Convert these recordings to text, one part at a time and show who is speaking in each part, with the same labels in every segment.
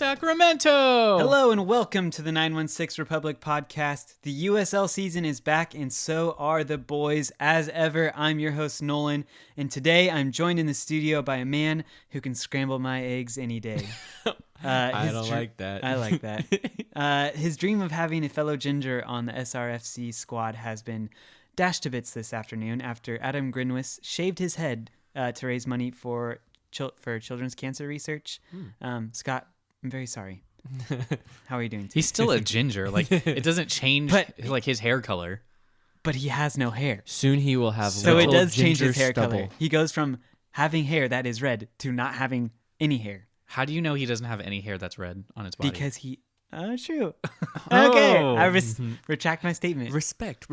Speaker 1: Sacramento!
Speaker 2: Hello and welcome to the 916 Republic podcast. The USL season is back and so are the boys. As ever, I'm your host Nolan, and today I'm joined in the studio by a man who can scramble my eggs any day.
Speaker 1: I don't like that.
Speaker 2: I like that. His dream of having a fellow ginger on the SRFC squad has been dashed to bits this afternoon after Adam Grinwis shaved his head to raise money for children's cancer research. Scott, I'm very sorry. How are you doing today?
Speaker 1: He's still a ginger. Like, it doesn't change like his hair color.
Speaker 2: But he has no hair.
Speaker 3: Soon he will have
Speaker 2: so it does change his hair
Speaker 3: stubble.
Speaker 2: color. He goes from having hair that is red to not having any hair.
Speaker 1: How do you know he doesn't have any hair that's red on his body?
Speaker 2: Because he... Oh, true. Okay. I retract my statement.
Speaker 3: Respect.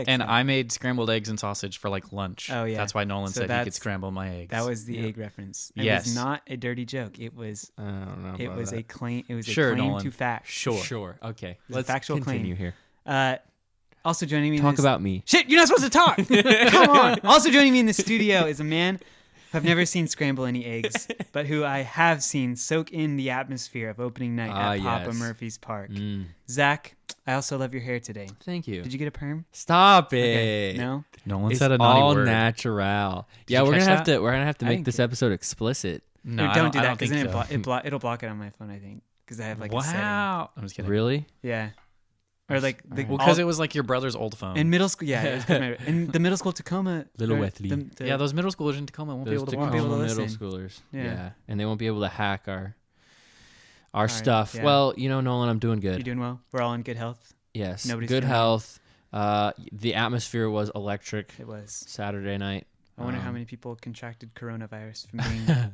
Speaker 1: And I made scrambled eggs and sausage for like lunch.
Speaker 2: Oh, yeah.
Speaker 1: That's why Nolan said he could scramble my eggs.
Speaker 2: That was the egg reference. It
Speaker 1: Yes.
Speaker 2: was not a dirty joke. It was...
Speaker 3: I don't know.
Speaker 2: It was
Speaker 3: that.
Speaker 2: a claim. It was
Speaker 1: Sure,
Speaker 2: a claim
Speaker 1: Nolan.
Speaker 2: to fact.
Speaker 1: Sure.
Speaker 3: Okay.
Speaker 2: Let's factual
Speaker 3: continue
Speaker 2: claim.
Speaker 3: here.
Speaker 2: Also joining me.
Speaker 3: Talk about me.
Speaker 2: Shit, you're not supposed to talk. Come on. Also joining me in the studio is a man who I've never seen scramble any eggs, but who I have seen soak in the atmosphere of opening night at Papa Murphy's Park. Zach, I also love your hair today.
Speaker 3: Thank you.
Speaker 2: Did you get a perm?
Speaker 3: Stop it.
Speaker 2: Okay. No.
Speaker 1: Nolan
Speaker 3: It's
Speaker 1: said a naughty
Speaker 3: all
Speaker 1: word.
Speaker 3: natural.
Speaker 1: you
Speaker 3: We're
Speaker 1: catch
Speaker 3: gonna have
Speaker 1: that?
Speaker 3: to. We're gonna have to
Speaker 2: I
Speaker 3: make
Speaker 2: didn't
Speaker 3: this
Speaker 2: get-
Speaker 3: episode explicit.
Speaker 1: No,
Speaker 2: Or
Speaker 1: I
Speaker 2: don't do
Speaker 1: I
Speaker 2: that
Speaker 1: don't think
Speaker 2: because
Speaker 1: so.
Speaker 2: it'll block it on my phone. I think because I have like a setting.
Speaker 1: Wow. I'm just kidding.
Speaker 3: Really?
Speaker 2: Yeah. Or like the
Speaker 1: Well, because it was like your brother's old phone.
Speaker 2: in middle school. Yeah, it was good. In the middle school Tacoma.
Speaker 3: Little
Speaker 2: or
Speaker 3: Wesley.
Speaker 1: yeah, those middle schoolers in Tacoma won't be able to watch.
Speaker 2: be able to
Speaker 3: middle
Speaker 2: listen.
Speaker 3: schoolers.
Speaker 2: Yeah.
Speaker 3: And they won't be able to hack our
Speaker 2: right,
Speaker 3: stuff.
Speaker 2: yeah.
Speaker 3: Well, Nolan, I'm doing good.
Speaker 2: You doing well? We're all in good health.
Speaker 3: Yes.
Speaker 2: Nobody's
Speaker 3: good
Speaker 2: feeling
Speaker 3: health. The atmosphere was electric
Speaker 2: It was.
Speaker 3: Saturday night.
Speaker 2: I wonder how many people contracted coronavirus from being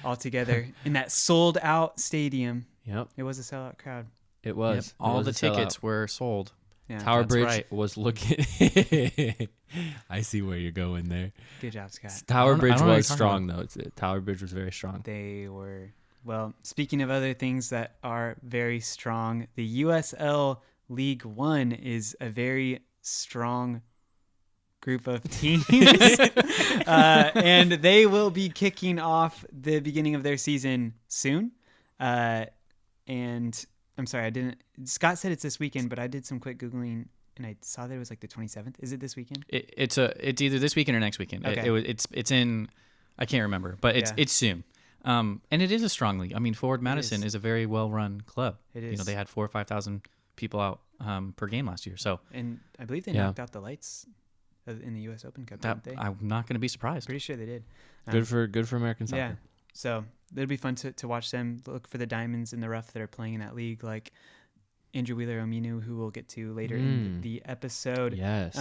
Speaker 2: all together in that sold out stadium.
Speaker 3: Yep.
Speaker 2: It was a sellout crowd.
Speaker 3: It was.
Speaker 1: Yep,
Speaker 3: It
Speaker 1: all
Speaker 3: was
Speaker 1: the
Speaker 3: a sellout.
Speaker 1: tickets were sold.
Speaker 2: Yeah.
Speaker 3: Tower
Speaker 1: That's
Speaker 3: Bridge
Speaker 1: right.
Speaker 3: was looking. I see where you're going there.
Speaker 2: Good job, Scott.
Speaker 3: Tower
Speaker 1: I
Speaker 3: Bridge
Speaker 1: don't know what
Speaker 3: was
Speaker 1: you're
Speaker 3: strong,
Speaker 1: talking
Speaker 3: though. Tower Bridge was very strong.
Speaker 2: They were. Well, speaking of other things that are very strong, the USL League One is a very strong group of teams. And they will be kicking off the beginning of their season soon. And I'm sorry, Scott said it's this weekend, but I did some quick Googling and I saw that it was like the 27th. Is it this weekend?
Speaker 1: It's either this weekend or next weekend.
Speaker 2: Okay.
Speaker 1: It's in, I can't remember, but it's soon. And it is a strong league. I mean, Forward Madison is a very well run club.
Speaker 2: It is.
Speaker 1: They had 4,000 or 5,000 people out per game last year. So
Speaker 2: And I believe they knocked out the lights in the U.S. Open Cup, didn't they?
Speaker 1: I'm not going to be surprised.
Speaker 2: Pretty sure they did.
Speaker 3: Good for American soccer.
Speaker 2: Yeah. So it'll be fun to watch them. Look for the diamonds in the rough that are playing in that league, like Andrew Wheeler-Ominu, who we'll get to later in the episode.
Speaker 3: Yes.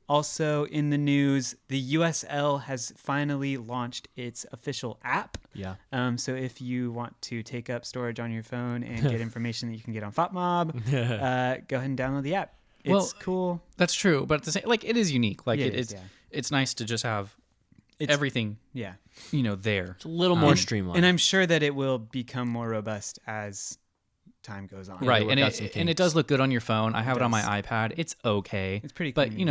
Speaker 2: Also in the news, the USL has finally launched its official app.
Speaker 3: Yeah.
Speaker 2: So if you want to take up storage on your phone and get information that you can get on FOTMob, go ahead and download the app. It's cool.
Speaker 1: That's true, but at the same, it is unique. Like
Speaker 2: Yeah,
Speaker 1: it's nice to just have everything.
Speaker 2: Yeah.
Speaker 1: There.
Speaker 3: It's a little more streamlined.
Speaker 2: And I'm sure that it will become more robust as time goes on.
Speaker 1: Right,
Speaker 3: work out some
Speaker 1: and it does look good on your phone. I have it on my
Speaker 2: does.
Speaker 1: iPad. It's okay.
Speaker 2: It's pretty
Speaker 1: But
Speaker 2: clean.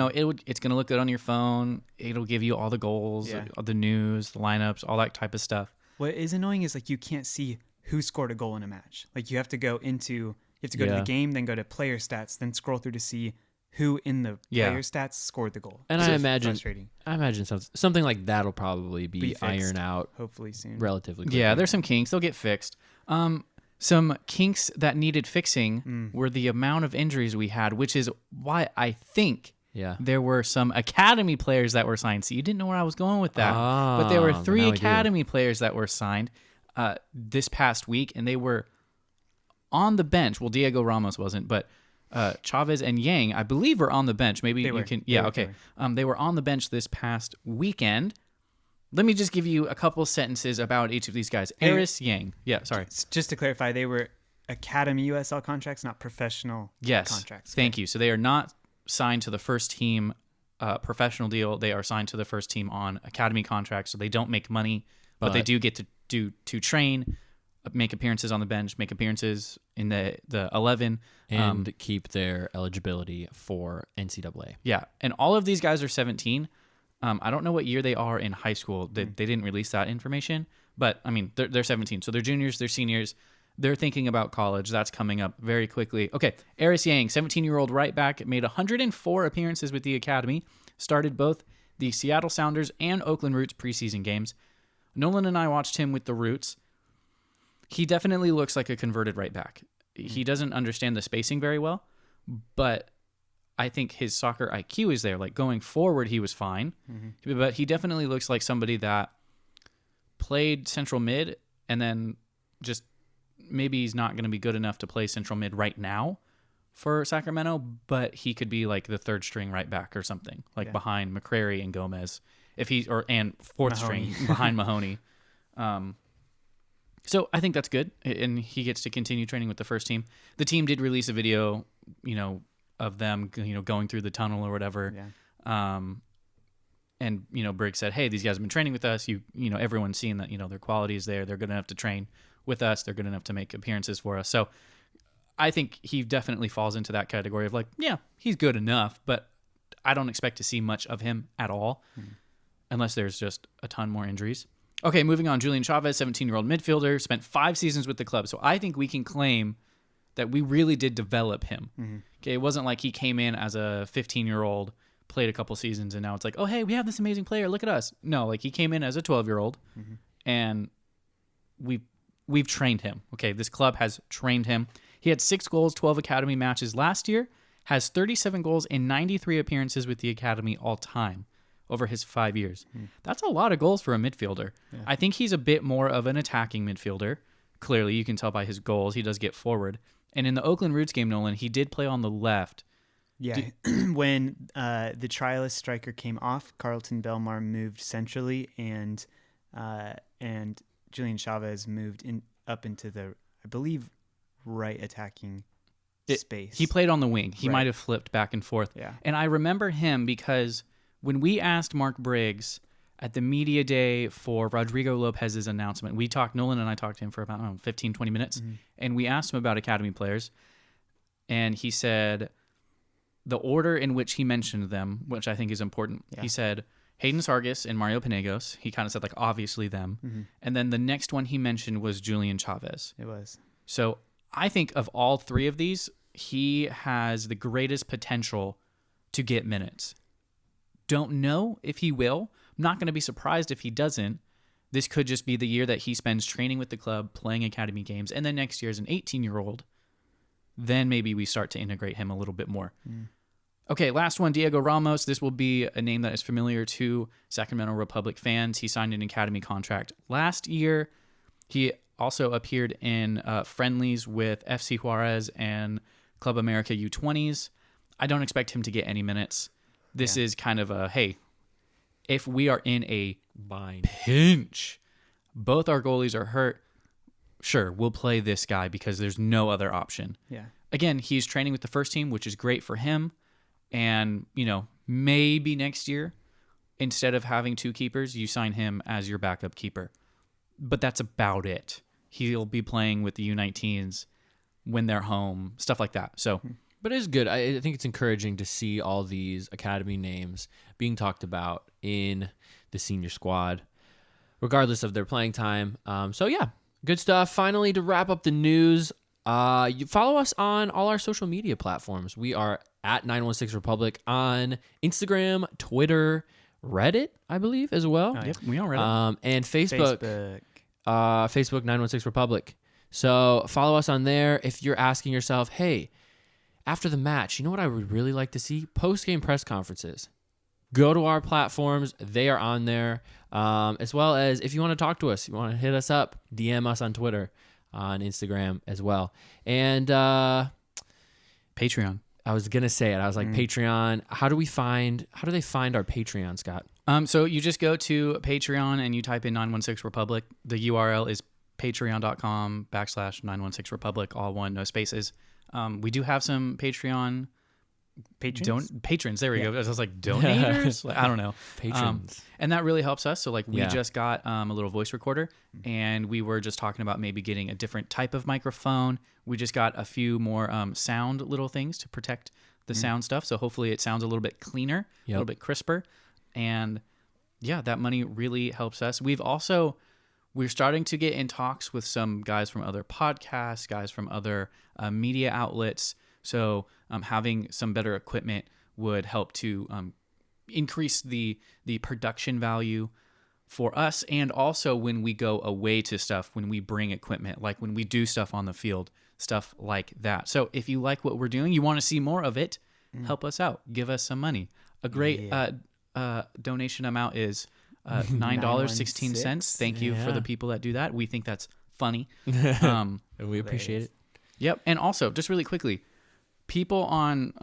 Speaker 1: it's going to look good on your phone. It'll give you all the goals,
Speaker 2: Yeah.
Speaker 1: the news, the lineups, all that type of stuff.
Speaker 2: What is annoying is you can't see who scored a goal in a match. You have to go to the game, then go to player stats, then scroll through to see who in the player stats scored the goal.
Speaker 3: And
Speaker 2: So
Speaker 3: I
Speaker 2: it's
Speaker 3: imagine
Speaker 2: frustrating.
Speaker 3: something like that'll probably
Speaker 2: Be
Speaker 3: be
Speaker 2: fixed.
Speaker 3: ironed out
Speaker 2: Hopefully soon.
Speaker 3: relatively quickly.
Speaker 1: Yeah, there's some kinks. They'll get fixed. Some kinks that needed fixing were the amount of injuries we had, which is why I think there were some academy players that were signed. So you didn't know where I was going with that. But there were 3
Speaker 3: now we do.
Speaker 1: academy players that were signed this past week, and they were on the bench. Well, Diego Ramos wasn't, but Chavez and Yang, I believe, were on the bench. Maybe
Speaker 2: They were.
Speaker 1: can.
Speaker 2: They
Speaker 1: Yeah,
Speaker 2: were,
Speaker 1: okay.
Speaker 2: they
Speaker 1: They were on the bench this past weekend. Let me just give you a couple sentences about each of these guys.
Speaker 2: Hey.
Speaker 1: Eris Yang. Yeah, sorry.
Speaker 2: Just to clarify, they were academy USL contracts, not professional contracts.
Speaker 1: Thank you. So they are not signed to the first team professional deal. They are signed to the first team on academy contracts, so they don't make money, but they do get to train, make appearances on the bench, make appearances in the 11.
Speaker 3: And keep their eligibility for NCAA.
Speaker 1: Yeah, and all of these guys are 17. I don't know what year they are in high school. They didn't release that information, but I mean they're 17, so they're juniors, they're seniors. they're thinking about college. That's coming up very quickly. Okay, Eris Yang, 17-year-old right back, made 104 appearances with the academy, started both the Seattle Sounders and Oakland Roots preseason games. Nolan and I watched him with the Roots. He definitely looks like a converted right back. He doesn't understand the spacing very well, but I think his soccer IQ is there. Like going forward, he was fine, but he definitely looks like somebody that played central mid and then just maybe he's not going to be good enough to play central mid right now for Sacramento, but he could be like the third string right back or something, like behind McCrary and Gomez, and fourth string behind Mahoney. So I think that's good, and he gets to continue training with the first team. The team did release a video, of them, going through the tunnel or whatever. Yeah. And Briggs said, "Hey, these guys have been training with us. Everyone's seeing that their quality is there. They're good enough to train with us. They're good enough to make appearances for us." So I think he definitely falls into that category of like, yeah, he's good enough, but I don't expect to see much of him at all, unless there's just a ton more injuries. Okay, moving on. Julian Chavez, 17-year-old midfielder, spent 5 seasons with the club. So I think we can claim that we really did develop him. Okay, it wasn't like he came in as a 15-year-old, played a couple seasons, and now it's like, oh, hey, we have this amazing player. Look at us. No, like he came in as a 12-year-old, and we've trained him. Okay, this club has trained him. He had 6 goals, 12 academy matches last year, has 37 goals in 93 appearances with the academy all time over his 5 years. That's a lot of goals for a midfielder. Yeah. I think he's a bit more of an attacking midfielder. Clearly, you can tell by his goals. He does get forward. And in the Oakland Roots game, Nolan, he did play on the left.
Speaker 2: Yeah, when the trialist striker came off, Carlton Belmar moved centrally, and Julian Chavez moved up into the, I believe, right attacking space.
Speaker 1: He played on the wing. He might have flipped back and forth.
Speaker 2: Yeah.
Speaker 1: And I remember him because when we asked Mark Briggs at the media day for Rodrigo Lopez's announcement, Nolan and I talked to him for about 15, 20 minutes, and we asked him about academy players, and he said the order in which he mentioned them, which I think is important. Yeah. He said Hayden Sargis and Mario Penegos. He kind of said, like, obviously them. And then the next one he mentioned was Julian Chavez.
Speaker 2: It was.
Speaker 1: So I think of all 3 of these, he has the greatest potential to get minutes. Don't know if he will. I'm not going to be surprised if he doesn't. This could just be the year that he spends training with the club, playing academy games, and then next year as an 18-year-old, then maybe we start to integrate him a little bit more. Okay, last one, Diego Ramos. This will be a name that is familiar to Sacramento Republic fans. He signed an academy contract last year. He also appeared in friendlies with FC Juarez and Club America U20s. I don't expect him to get any minutes. This is kind of a, hey, if we are in a pinch, both our goalies are hurt, sure, we'll play this guy because there's no other option. Yeah. Again, he's training with the first team, which is great for him. And, maybe next year, instead of having 2 keepers, you sign him as your backup keeper. But that's about it. He'll be playing with the U19s when they're home, stuff like that. So...
Speaker 3: But it is good. I think it's encouraging to see all these academy names being talked about in the senior squad, regardless of their playing time. So, yeah, good stuff. Finally, to wrap up the news, you follow us on all our social media platforms. We are at 916 Republic on Instagram, Twitter, Reddit, I believe, as well.
Speaker 1: Yep, we are Reddit.
Speaker 3: And Facebook. Facebook 916 Republic. So follow us on there. If you're asking yourself, hey, after the match, you know what I would really like to see? Post-game press conferences. Go to our platforms. They are on there. As well as if you want to talk to us, you want to hit us up, DM us on Twitter, on Instagram as well. And
Speaker 1: Patreon.
Speaker 3: I was going to say it. I was like, Patreon. How do they find our Patreon, Scott?
Speaker 1: So you just go to Patreon and you type in 916 Republic. The URL is patreon.com/916 Republic, all one, no spaces. We do have some Patreon patrons. There we go. I was like, donators? I don't know.
Speaker 3: Patrons.
Speaker 1: And that really helps us. So like we just got a little voice recorder, and we were just talking about maybe getting a different type of microphone. We just got a few more sound little things to protect the sound stuff. So hopefully it sounds a little bit cleaner, a little bit crisper. And yeah, that money really helps us. We've also, we're starting to get in talks with some guys from other podcasts, guys from other media outlets. So having some better equipment would help to increase the production value for us, and also when we go away to stuff, when we bring equipment, like when we do stuff on the field, stuff like that. So if you like what we're doing, you want to see more of it, help us out, give us some money. A great donation amount is $9.16. Thank you for the people that do that. We think that's funny.
Speaker 3: And we appreciate it.
Speaker 1: Yep. And also, just really quickly, people on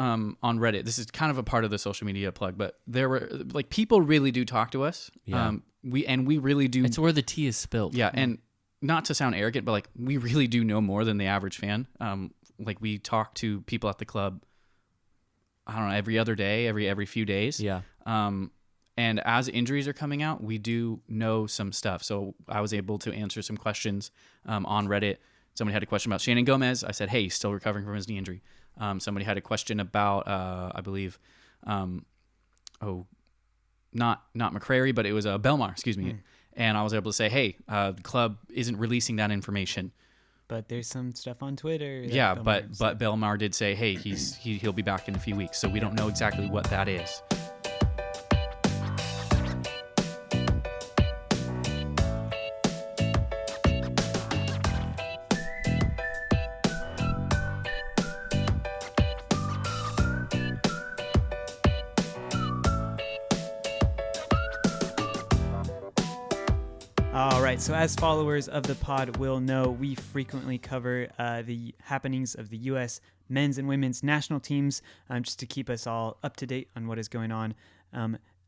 Speaker 1: Reddit, this is kind of a part of the social media plug, but there were like people really do talk to us.
Speaker 3: Yeah.
Speaker 1: We really do.
Speaker 3: It's where the tea is spilled.
Speaker 1: Yeah, and not to sound arrogant, but like we really do know more than the average fan. Like we talk to people at the club, I don't know, every other day, every few days.
Speaker 3: Yeah.
Speaker 1: And as injuries are coming out, we do know some stuff. So I was able to answer some questions on Reddit. Somebody had a question about Shannon Gomez. I said, hey, he's still recovering from his knee injury. Somebody had a question about, I believe, not McCrary, but it was Belmar, excuse me. And I was able to say, hey, the club isn't releasing that information.
Speaker 2: But there's some stuff on Twitter.
Speaker 1: Yeah, but Belmar did say, hey, he'll be back in a few weeks. So we don't know exactly what that is.
Speaker 2: All right, so as followers of the pod will know, we frequently cover the happenings of the U.S. men's and women's national teams just to keep us all up to date on what is going on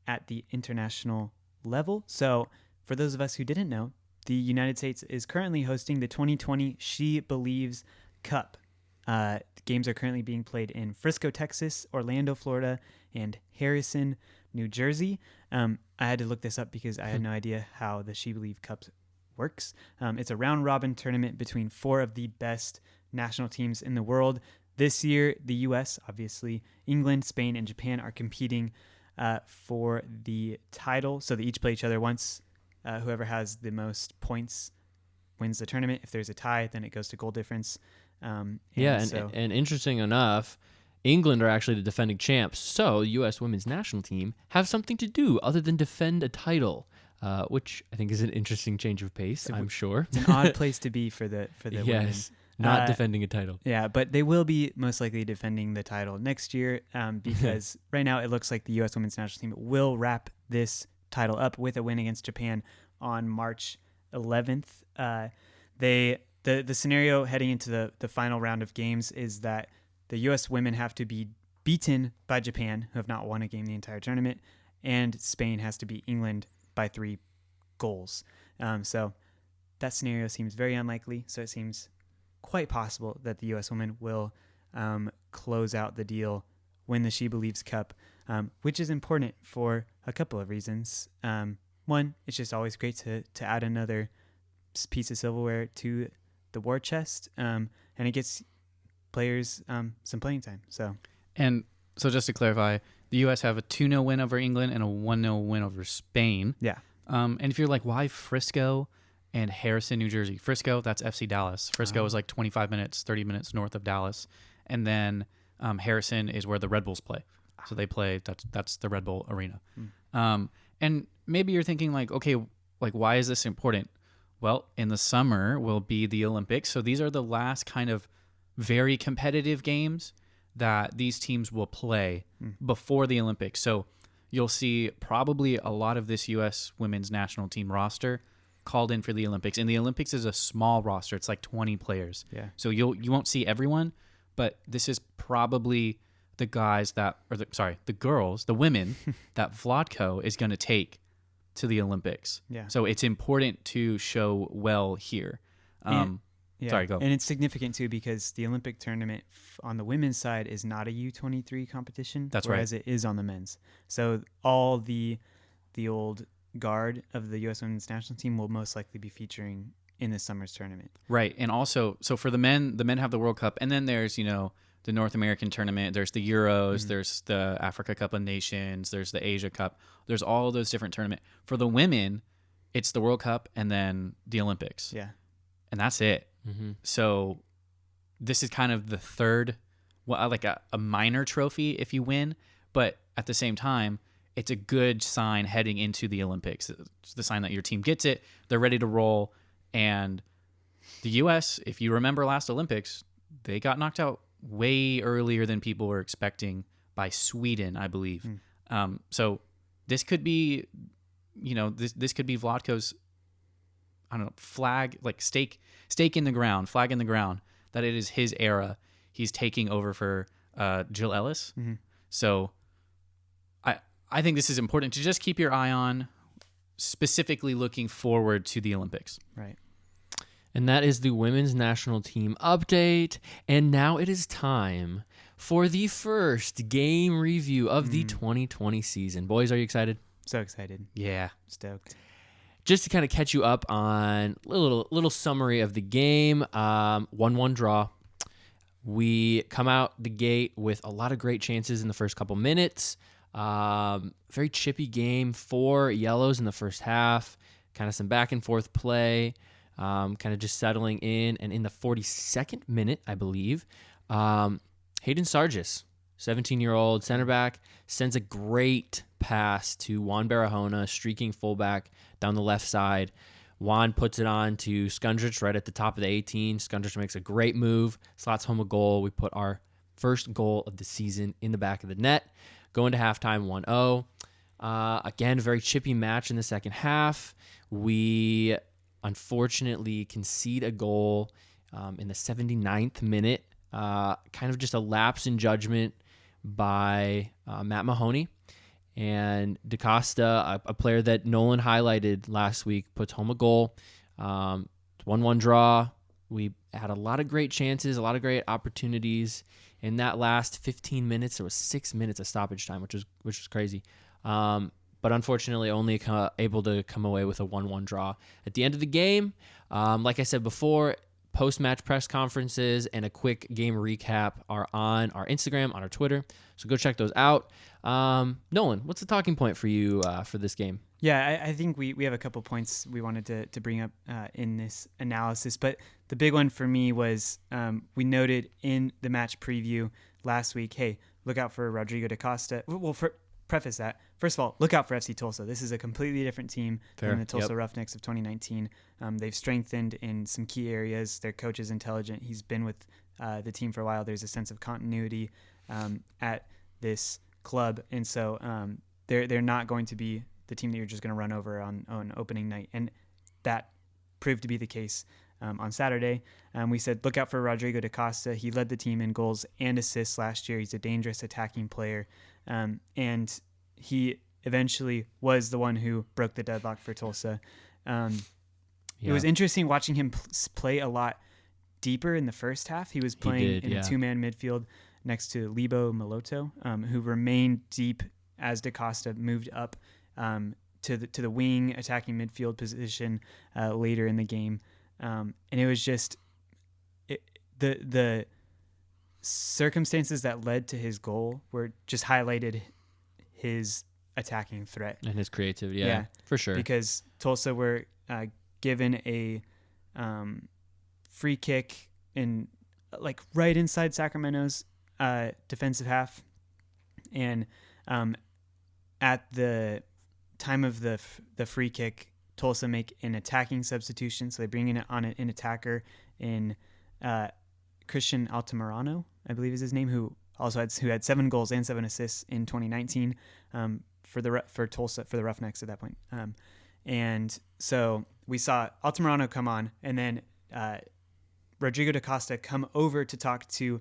Speaker 2: at the international level. So for those of us who didn't know, the United States is currently hosting the 2020 She Believes Cup. Games are currently being played in Frisco, Texas, Orlando, Florida, and Harrison, New Jersey. I had to look this up because I had no idea how the She Believe Cup works. It's a round-robin tournament between 4 of the best national teams in the world. This year, the U.S., obviously, England, Spain, and Japan are competing for the title. So they each play each other once. Whoever has the most points wins the tournament. If there's a tie, then it goes to goal difference.
Speaker 3: And interesting enough, England are actually the defending champs, so the U.S. women's national team have something to do other than defend a title, which I think is an interesting change of pace, I'm sure.
Speaker 2: It's an odd place to be for the women.
Speaker 3: Yes, not defending a title.
Speaker 2: Yeah, but they will be most likely defending the title next year because right now it looks like the U.S. women's national team will wrap this title up with a win against Japan on March 11th. The scenario heading into the final round of games is that the U.S. women have to be beaten by Japan, who have not won a game the entire tournament, and Spain has to beat England by 3 goals. So that scenario seems very unlikely. So it seems quite possible that the U.S. women will close out the deal, win the She Believes Cup, which is important for a couple of reasons. One, it's just always great to add another piece of silverware to the war chest, and it gets players some playing time. So
Speaker 1: just to clarify, the U.S. have a 2-0 win over England and a 1-0 win over Spain.
Speaker 2: Yeah.
Speaker 1: And if you're like, why Frisco and Harrison, New Jersey? Frisco, that's FC Dallas. Frisco is like 25 minutes, 30 minutes north of Dallas. And then Harrison is where the Red Bulls play. So they play, that's the Red Bull Arena. And maybe you're thinking like, okay, like why is this important? Well, in the summer will be the Olympics. So these are the last kind of very competitive games that these teams will play before the Olympics. So you'll see probably a lot of this U.S. women's national team roster called in for the Olympics. And the Olympics is a small roster. It's like 20 players.
Speaker 2: Yeah.
Speaker 1: So you won't see everyone, but this is probably the guys the girls, the women that Vlatko is going to take to the Olympics.
Speaker 2: Yeah.
Speaker 1: So it's important to show well here.
Speaker 2: Yeah.
Speaker 1: Sorry, go.
Speaker 2: And it's significant too because the Olympic tournament on the women's side is not a U23 competition.
Speaker 1: That's
Speaker 2: whereas
Speaker 1: right.
Speaker 2: it is on the men's. So all the old guard of the U.S. women's national team will most likely be featuring in this summer's tournament.
Speaker 1: Right. And also, so for the men have the World Cup, and then there's, the North American tournament, there's the Euros, there's the Africa Cup of Nations, there's the Asia Cup, there's all those different tournaments. For the women, it's the World Cup and then the Olympics.
Speaker 2: Yeah.
Speaker 1: And that's it.
Speaker 3: Mm-hmm.
Speaker 1: So this is kind of the third, well, like a minor trophy if you win, but at the same time, it's a good sign heading into the Olympics. It's the sign that your team gets it, they're ready to roll. And the U.S., if you remember last Olympics, they got knocked out way earlier than people were expecting by Sweden, I believe. So this could be, this could be Vlatko's, I don't know, flag, like stake in the ground, flag in the ground, that it is his era. He's taking over for Jill Ellis.
Speaker 2: Mm-hmm.
Speaker 1: So I think this is important to just keep your eye on, specifically looking forward to the Olympics.
Speaker 2: Right.
Speaker 3: And that is the women's national team update. And now it is time for the first game review of the 2020 season. Boys, are you excited?
Speaker 2: So excited.
Speaker 1: Yeah.
Speaker 2: Stoked.
Speaker 3: Just to kind of catch you up on a little summary of the game, 1-1 draw. We come out the gate with a lot of great chances in the first couple minutes. Very chippy game, 4 yellows in the first half, kind of some back and forth play, kind of just settling in. And in the 42nd minute, I believe, Hayden Sargis, 17-year-old center back, sends a great pass to Juan Barahona, streaking fullback down the left side. Juan puts it on to Skundrich right at the top of the 18. Skundrich makes a great move, slots home a goal. We put our first goal of the season in the back of the net. Going to halftime 1-0. Again, a very chippy match in the second half. We unfortunately concede a goal in the 79th minute. Kind of just a lapse in judgment by Matt Mahoney. And DaCosta, a player that Nolan highlighted last week, puts home a goal. 1-1 draw. We had a lot of great chances, a lot of great opportunities. In that last 15 minutes, there was 6 minutes of stoppage time, which was crazy. But unfortunately, only able to come away with a 1-1 draw. At the end of the game, like I said before, post-match press conferences and a quick game recap are on our Instagram, on our Twitter. So go check those out. Nolan, what's the talking point for you for this game?
Speaker 2: Yeah, I think we have a couple points we wanted to bring up in this analysis. But the big one for me was we noted in the match preview last week, hey, look out for Rodrigo DaCosta. Well, preface that, first of all, look out for FC Tulsa. This is a completely different team than the Tulsa Roughnecks of 2019. They've strengthened in some key areas. Their coach is intelligent. He's been with the team for a while. There's a sense of continuity at this club. And so they're not going to be the team that you're just going to run over on opening night. And that proved to be the case on Saturday. We said, look out for Rodrigo DaCosta. He led the team in goals and assists last year. He's a dangerous attacking player. And he eventually was the one who broke the deadlock for Tulsa. It was interesting watching him play a lot deeper in the first half. He was playing in a two-man midfield next to Libo Maloto, who remained deep as DaCosta moved up to the wing attacking midfield position later in the game. And it was just the circumstances that led to his goal were just highlighted his attacking threat
Speaker 3: and his creativity. Yeah, for sure.
Speaker 2: Because Tulsa were given a free kick in like right inside Sacramento's defensive half, and at the time of the free kick, Tulsa make an attacking substitution, so they bring in an attacker in Christian Altamirano, I believe is his name, who had 7 goals and 7 assists in 2019 for Tulsa, for the Roughnecks at that point. And so we saw Altamirano come on, and then Rodrigo DaCosta come over to talk to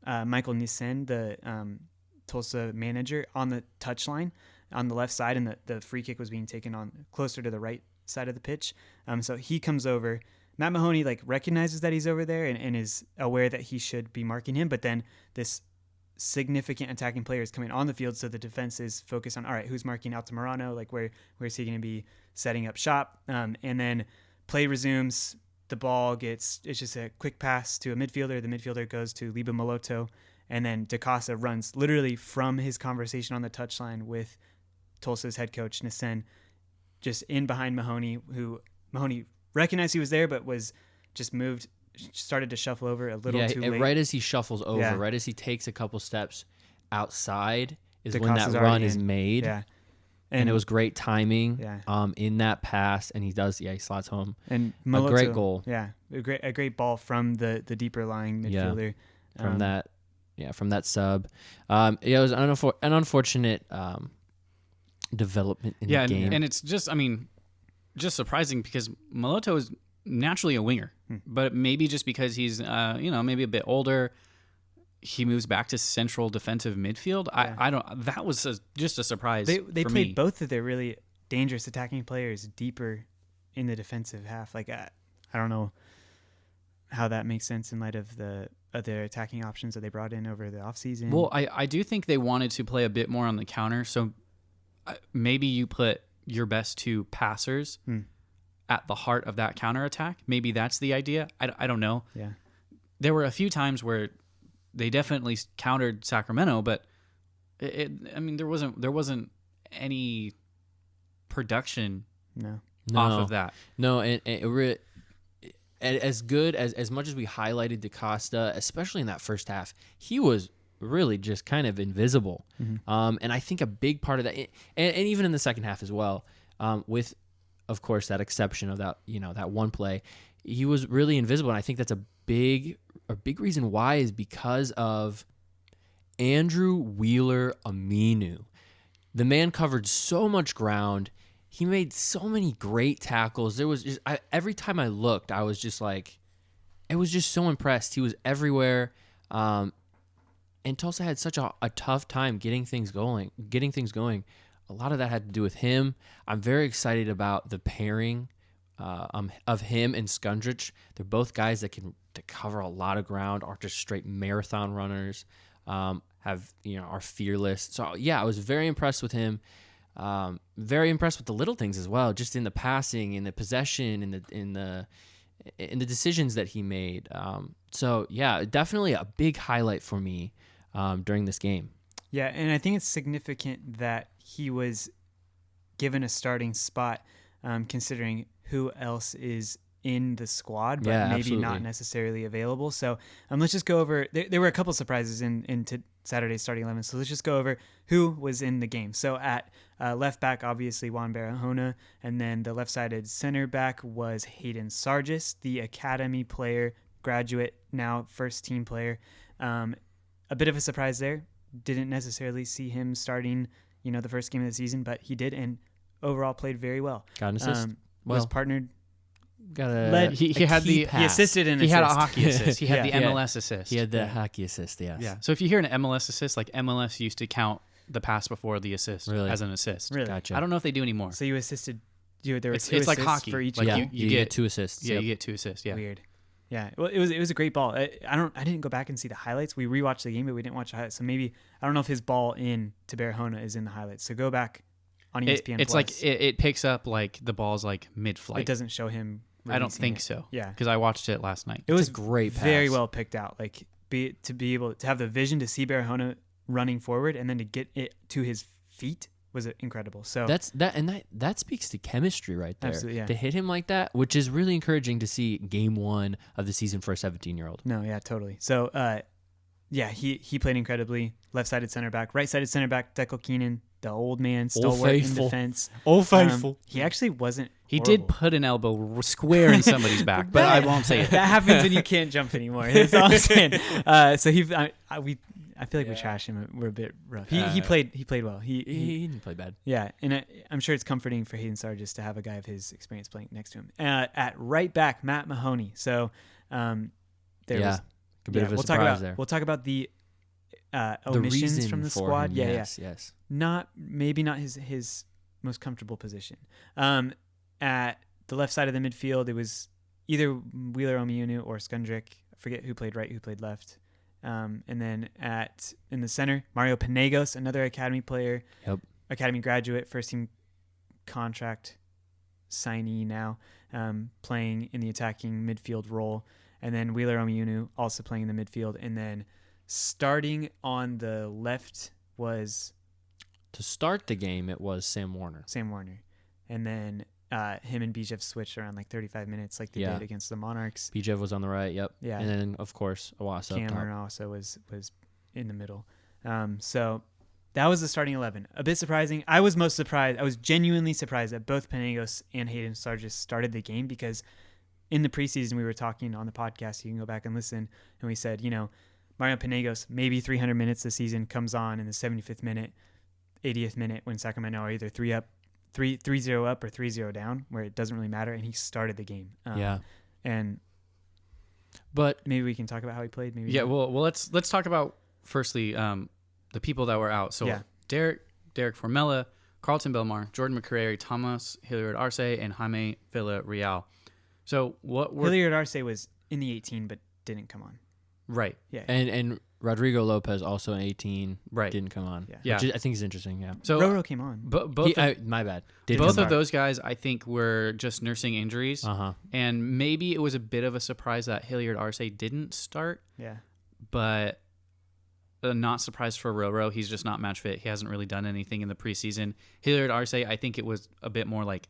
Speaker 2: Michael Nissen, the Tulsa manager, on the touchline on the left side, and the free kick was being taken on closer to the right side of the pitch. So he comes over. Matt Mahoney recognizes that he's over there and is aware that he should be marking him, but then this significant attacking player is coming on the field, so the defense is focused on, all right, who's marking Altamirano? Where is he going to be setting up shop? And then play resumes. The ball it's just a quick pass to a midfielder. The midfielder goes to Liba Maloto, and then DaCosta runs literally from his conversation on the touchline with Tulsa's head coach Nissen just in behind Mahoney, who Mahoney recognized he was there, but was just started to shuffle over a little too late.
Speaker 3: Right as he shuffles over, right as he takes a couple steps outside is when that run is made.
Speaker 2: Yeah.
Speaker 3: And it was great timing
Speaker 2: Yeah.
Speaker 3: In that pass, and he slots home.
Speaker 2: And
Speaker 3: a great goal.
Speaker 2: Yeah, a great ball from the deeper lying midfielder.
Speaker 3: From that sub. It was an unfortunate development in the game.
Speaker 1: And it's just, just surprising because Moloto is naturally a winger, but maybe just because he's, maybe a bit older, he moves back to central defensive midfield.
Speaker 2: Yeah.
Speaker 1: I don't. That was just a surprise.
Speaker 2: They
Speaker 1: for
Speaker 2: played
Speaker 1: me.
Speaker 2: both of their really dangerous attacking players deeper in the defensive half. Like I don't know how that makes sense in light of the other attacking options that they brought in over the offseason.
Speaker 1: Well, I do think they wanted to play a bit more on the counter. So maybe you put your best two passers at the heart of that counterattack. Maybe that's the idea. I don't know.
Speaker 2: Yeah.
Speaker 1: There were a few times where they definitely countered Sacramento, but there wasn't any production off of that.
Speaker 3: No, and as much as we highlighted DaCosta, especially in that first half, he was really just kind of invisible.
Speaker 2: Mm-hmm.
Speaker 3: And I think a big part of that, and even in the second half as well, with, of course, that exception of that, that one play, he was really invisible. And I think that's a big reason why is because of Andrew Wheeler Aminu. The man covered so much ground. He made so many great tackles. There was just every time I looked, I was just like, I was just so impressed. He was everywhere. And Tulsa had such a tough time getting things going. A lot of that had to do with him. I'm very excited about the pairing of him and Skundrich. They're both guys that can cover a lot of ground, are just straight marathon runners, are fearless. So yeah, I was very impressed with him. Very impressed with the little things as well, just in the passing, in the possession, in the decisions that he made. So yeah, definitely a big highlight for me during this game.
Speaker 2: Yeah, and I think it's significant that he was given a starting spot, considering who else is in the squad, but maybe
Speaker 3: absolutely
Speaker 2: not necessarily available. So let's just go over. There were a couple surprises into Saturday's starting 11. So let's just go over who was in the game. So at left back, obviously Juan Barahona, and then the left-sided center back was Hayden Sargis, the academy player, graduate, now first-team player. A bit of a surprise there. Didn't necessarily see him starting, the first game of the season, but he did, and overall played very well.
Speaker 3: Got an assist.
Speaker 2: Was partnered.
Speaker 1: He assisted in. He had a hockey assist. He had the MLS assist.
Speaker 3: He had the hockey assist. Yes.
Speaker 1: Yeah. So if you hear an MLS assist, like MLS used to count the pass before the assist as an assist.
Speaker 2: Really?
Speaker 3: Gotcha.
Speaker 1: I don't know if they do anymore.
Speaker 2: So you assisted. There were
Speaker 1: it's like hockey
Speaker 2: for each.
Speaker 1: Like you get
Speaker 3: 2 assists.
Speaker 1: Yeah, you get 2 assists. Yeah.
Speaker 2: Weird. Yeah. Well, it was a great ball. I didn't go back and see the highlights. We rewatched the game, but we didn't watch the highlights. So maybe I don't know if his ball in to Barahona is in the highlights. So go back on ESPN.
Speaker 1: It's like it picks up like the ball's like mid-flight.
Speaker 2: It doesn't show him.
Speaker 1: I don't think so.
Speaker 2: Yeah,
Speaker 1: because I watched it last night.
Speaker 2: It was
Speaker 3: a great pass.
Speaker 2: Very well picked out. Like to be able to have the vision to see Barahona running forward and then to get it to his feet was incredible. So
Speaker 3: that speaks to chemistry right there.
Speaker 2: Absolutely, yeah.
Speaker 3: To hit him like that, which is really encouraging to see game 1 of the season for a 17-year-old.
Speaker 2: No, yeah, totally. So he played incredibly. Left-sided center back, right-sided center back, Declan Keenan, the old man, stalwart in defense.
Speaker 3: Old faithful.
Speaker 2: He actually wasn't.
Speaker 1: He
Speaker 2: horrible.
Speaker 1: did put an elbow square in somebody's back, but I won't say it.
Speaker 2: That happens when you can't jump anymore. That's all I'm saying. So I feel like we trash him. We're a bit rough. He played well. He
Speaker 3: didn't play bad.
Speaker 2: Yeah, and I'm sure it's comforting for Hayden Sargis to have a guy of his experience playing next to him. At right back, Matt Mahoney. So
Speaker 3: a bit of a surprise there.
Speaker 2: We'll talk about the omissions from the squad.
Speaker 3: Yes.
Speaker 2: Maybe not his most comfortable position. At the left side of the midfield, it was either Wheeler Omiunu or Skundrich. I forget who played right, who played left. And then in the center, Mario Penegos, another academy player, academy graduate, first team contract signee now, playing in the attacking midfield role. And then Wheeler Omiunu also playing in the midfield. And then starting on the left was...
Speaker 3: To start the game, it was Sam Warner.
Speaker 2: and then him and Bijev switched around like 35 minutes, like they did against the Monarchs.
Speaker 3: Bijev was on the right, yep.
Speaker 2: Yeah,
Speaker 3: and then of course Awasa.
Speaker 2: Cameron also was in the middle. So that was the starting 11. A bit surprising. I was most surprised. I was genuinely surprised that both Penagos and Hayden Sargis started the game, because in the preseason we were talking on the podcast. You can go back and listen, and we said, Mario Penagos, maybe 300 minutes this season, comes on in the 75th minute, 80th minute when Sacramento are either 3-0 up or 3-0 down, where it doesn't really matter, and he started the game. But maybe we can talk about how he played. Maybe.
Speaker 1: Yeah. Well, let's talk about firstly the people that were out. So Derek Formella, Carlton Belmar, Jordan McCrary, Thomas Hilliard Arce, and Jaime Villarreal. So
Speaker 2: Hilliard Arce was in the 18 but didn't come on.
Speaker 1: Right.
Speaker 2: Yeah.
Speaker 3: And Rodrigo Lopez also in 18 didn't come on.
Speaker 2: Yeah.
Speaker 3: Which I think is interesting. Yeah.
Speaker 2: So Roro came on.
Speaker 3: My bad.
Speaker 1: Both of those guys, I think, were just nursing injuries.
Speaker 3: Uh-huh.
Speaker 1: And maybe it was a bit of a surprise that Hilliard Arce didn't start.
Speaker 2: Yeah.
Speaker 1: But not surprised for Roro. He's just not match fit. He hasn't really done anything in the preseason. Hilliard Arce, I think it was a bit more like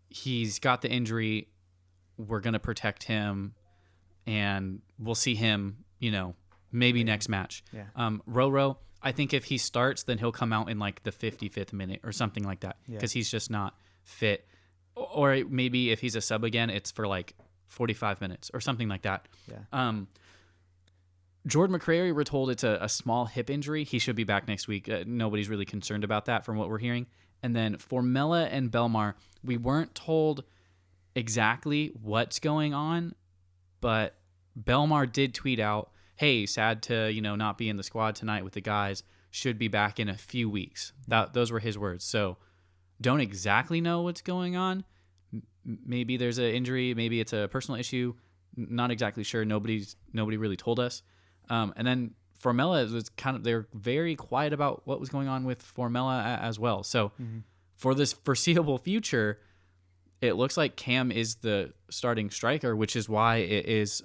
Speaker 1: he's got the injury. We're going to protect him, and we'll see him, maybe next match.
Speaker 2: Yeah.
Speaker 1: Roro, I think if he starts, then he'll come out in like the 55th minute or something like that, because he's just not fit. Or maybe if he's a sub again, it's for like 45 minutes or something like that.
Speaker 2: Yeah.
Speaker 1: Jordan McCrary, we're told it's a small hip injury. He should be back next week. Nobody's really concerned about that from what we're hearing. And then Formella and Belmar, we weren't told exactly what's going on, but Belmar did tweet out, hey, sad to, not be in the squad tonight with the guys. Should be back in a few weeks. Those were his words. So don't exactly know what's going on. Maybe there's an injury. Maybe it's a personal issue. Not exactly sure. Nobody really told us. And then Formella was they're very quiet about what was going on with Formella as well. So for this foreseeable future, it looks like Cam is the starting striker, which is why it is.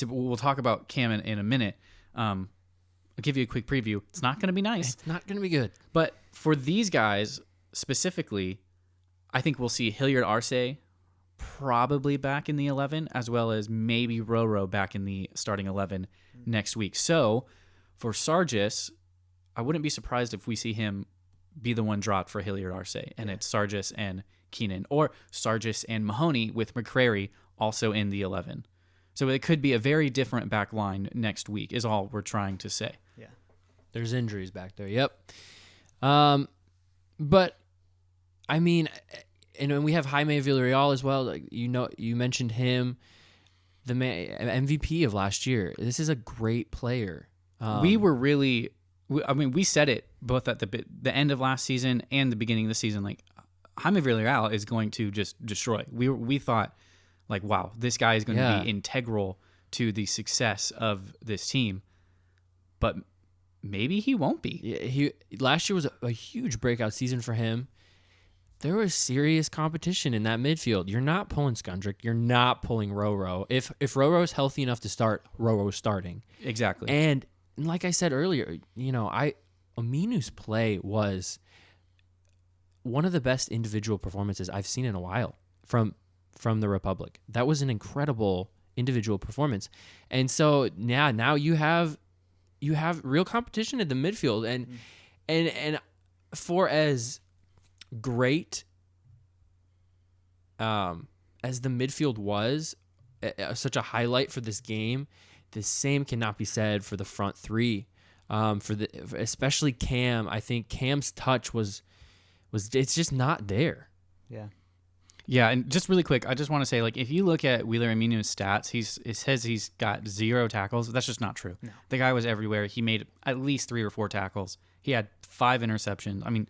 Speaker 1: We'll talk about Cam in a minute. I'll give you a quick preview. It's not going to be nice.
Speaker 3: It's not going to be good.
Speaker 1: But for these guys specifically, I think we'll see Hilliard Arce probably back in the 11, as well as maybe Roro back in the starting 11 next week. So for Sargis, I wouldn't be surprised if we see him be the one dropped for Hilliard Arce, and it's Sargis and Keenan, or Sargis and Mahoney with McCrary also in the 11. So it could be a very different back line next week is all we're trying to say.
Speaker 3: Yeah. There's injuries back there. Yep. But I mean, and we have Jaime Villarreal as well. Like, you mentioned him, the MVP of last year. This is a great player.
Speaker 1: We said it both at the end of last season and the beginning of the season. Like, Jaime Villarreal is going to just destroy. We thought, like, wow, this guy is going to be integral to the success of this team. But maybe he won't be.
Speaker 3: Last year was a huge breakout season for him. There was serious competition in that midfield. You're not pulling Skundrick. You're not pulling Roro. If Roro's healthy enough to start, Roro's starting.
Speaker 1: Exactly.
Speaker 3: And like I said earlier, Aminu's play was one of the best individual performances I've seen in a while from the Republic. That was an incredible individual performance. And so now you have real competition in the midfield, and for as great as the midfield was, such a highlight for this game, the same cannot be said for the front three. Especially Cam. I think Cam's touch was it's just not there.
Speaker 1: Yeah, and just really quick, I just want to say, like, if you look at Wheeler Aminu's stats, it says he's got 0 tackles. That's just not true.
Speaker 2: No.
Speaker 1: The guy was everywhere. He made at least 3 or 4 tackles. He had 5 interceptions. I mean,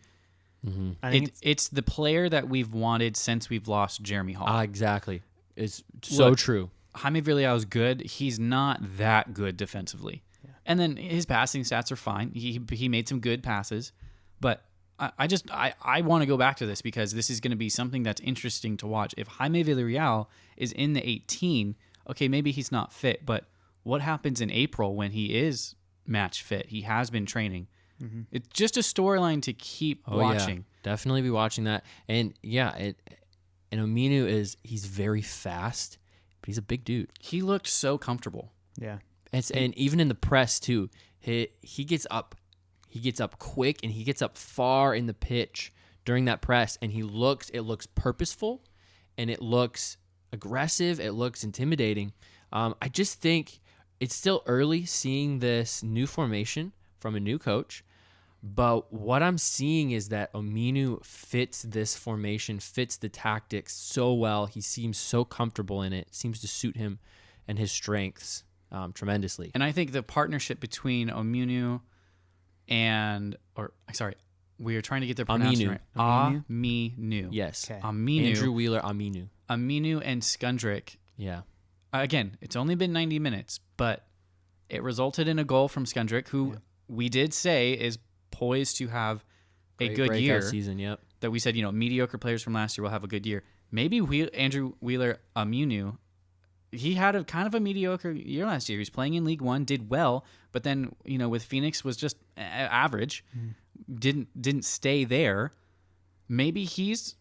Speaker 2: I think
Speaker 1: it's the player that we've wanted since we've lost Jeremy Hall.
Speaker 3: Exactly. It's so true.
Speaker 1: Jaime Villarreal is good. He's not that good defensively. Yeah. And then his passing stats are fine. He made some good passes, but I want to go back to this because this is going to be something that's interesting to watch. If Jaime Villarreal is in the 18, okay, maybe he's not fit, but what happens in April when he is match fit? He has been training. Mm-hmm. It's just a storyline to keep watching.
Speaker 3: Definitely be watching that. And yeah, and Ominu he's very fast, but he's a big dude.
Speaker 1: He looked so comfortable.
Speaker 2: Yeah.
Speaker 3: And even in the press too, he gets up quick, and he gets up far in the pitch during that press, and it looks purposeful, and it looks aggressive, it looks intimidating. I just think it's still early seeing this new formation from a new coach, but what I'm seeing is that Ominu fits this formation, fits the tactics so well. He seems so comfortable in it, seems to suit him and his strengths tremendously.
Speaker 1: And I think the partnership between Ominu we are trying to get their pronunciation right. Aminu.
Speaker 3: Yes.
Speaker 2: Okay.
Speaker 3: Andrew Wheeler, Aminu.
Speaker 1: Aminu and Skundrich.
Speaker 3: Yeah.
Speaker 1: Again, it's only been 90 minutes, but it resulted in a goal from Skundrich, who we did say is poised to have a good year.
Speaker 3: Season, yep.
Speaker 1: That we said, mediocre players from last year will have a good year. Maybe Andrew Wheeler Aminu, he had a kind of a mediocre year last year. He was playing in League One, did well, but then with Phoenix was just average. Didn't stay there. Maybe he's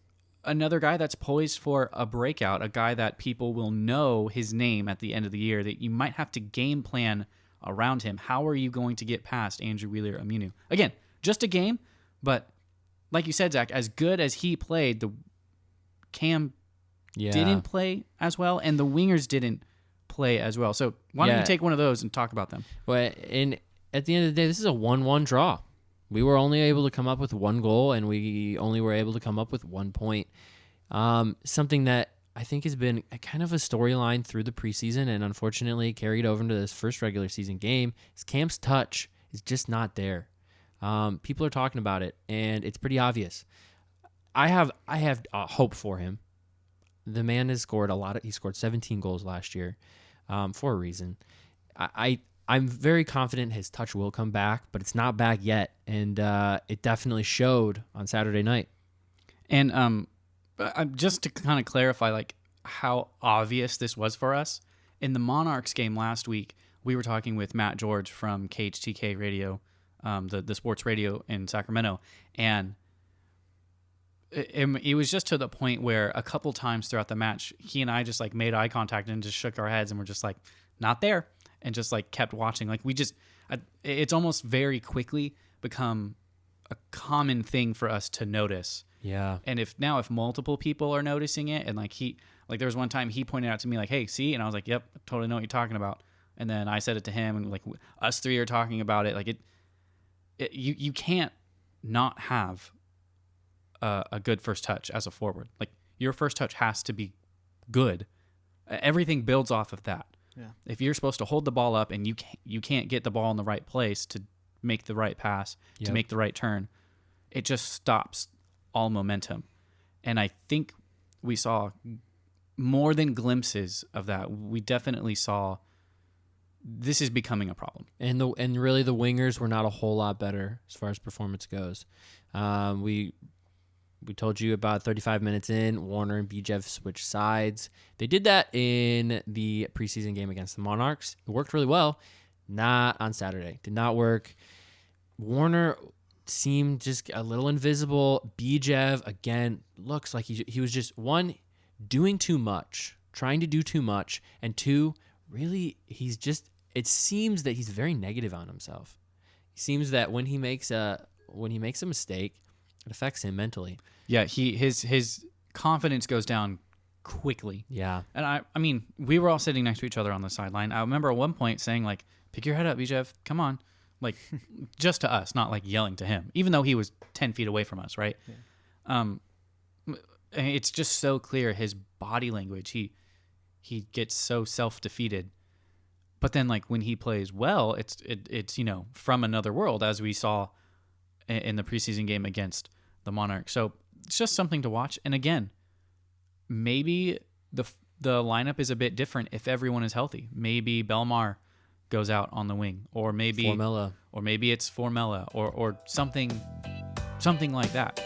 Speaker 1: another guy that's poised for a breakout, a guy that people will know his name at the end of the year, that you might have to game plan around him. How are you going to get past Andrew Wheeler Aminu? Again, just a game, but like you said, Zach, as good as he played, the Cam didn't play as well, and the wingers didn't play as well. So why don't you take one of those and talk about them?
Speaker 3: Well, and at the end of the day, this is a 1-1 draw. We were only able to come up with one goal, and we only were able to come up with 1 point. Something that I think has been a kind of a storyline through the preseason, and unfortunately carried over into this first regular season game, is Cam's touch is just not there. People are talking about it, and it's pretty obvious. I have hope for him. The man has scored he scored 17 goals last year, for a reason. I'm very confident his touch will come back, but it's not back yet, and it definitely showed on Saturday night.
Speaker 1: And just to kind of clarify, like how obvious this was for us in the Monarchs game last week, we were talking with Matt George from KHTK Radio, the sports radio in Sacramento, and it was just to the point where a couple times throughout the match, he and I just like made eye contact and just shook our heads, and we're just like, not there. And just like kept watching. Like it's almost very quickly become a common thing for us to notice.
Speaker 3: Yeah.
Speaker 1: And if multiple people are noticing it, and there was one time he pointed out to me like, hey, see? And I was like, yep, I totally know what you're talking about. And then I said it to him, and like us three are talking about it. Like you can't not have a good first touch as a forward. Like your first touch has to be good. Everything builds off of that.
Speaker 2: Yeah.
Speaker 1: If you're supposed to hold the ball up and you can't get the ball in the right place to make the right pass, to make the right turn, it just stops all momentum. And I think we saw more than glimpses of that. We definitely saw this is becoming a problem.
Speaker 3: And really the wingers were not a whole lot better as far as performance goes. We told you about 35 minutes in, Warner and Bijev switched sides. They did that in the preseason game against the Monarchs. It worked really well. Not on Saturday. Did not work. Warner seemed just a little invisible. Bijev, again, looks like he was just, one, doing too much, trying to do too much, and two, really, it seems that he's very negative on himself. It seems that when he makes a mistake, it affects him mentally.
Speaker 1: Yeah, his confidence goes down quickly.
Speaker 3: Yeah.
Speaker 1: And I mean, we were all sitting next to each other on the sideline. I remember at one point saying like, pick your head up, Bijev, come on. Like, just to us, not like yelling to him, even though he was 10 feet away from us, right? Yeah. It's just so clear his body language. He gets so self-defeated. But then like when he plays well, it's from another world, as we saw in the preseason game against the Monarchs. So it's just something to watch. And again, maybe the lineup is a bit different if everyone is healthy. Maybe Belmar goes out on the wing, or maybe
Speaker 3: Formella,
Speaker 1: or maybe it's Formella, or something like that.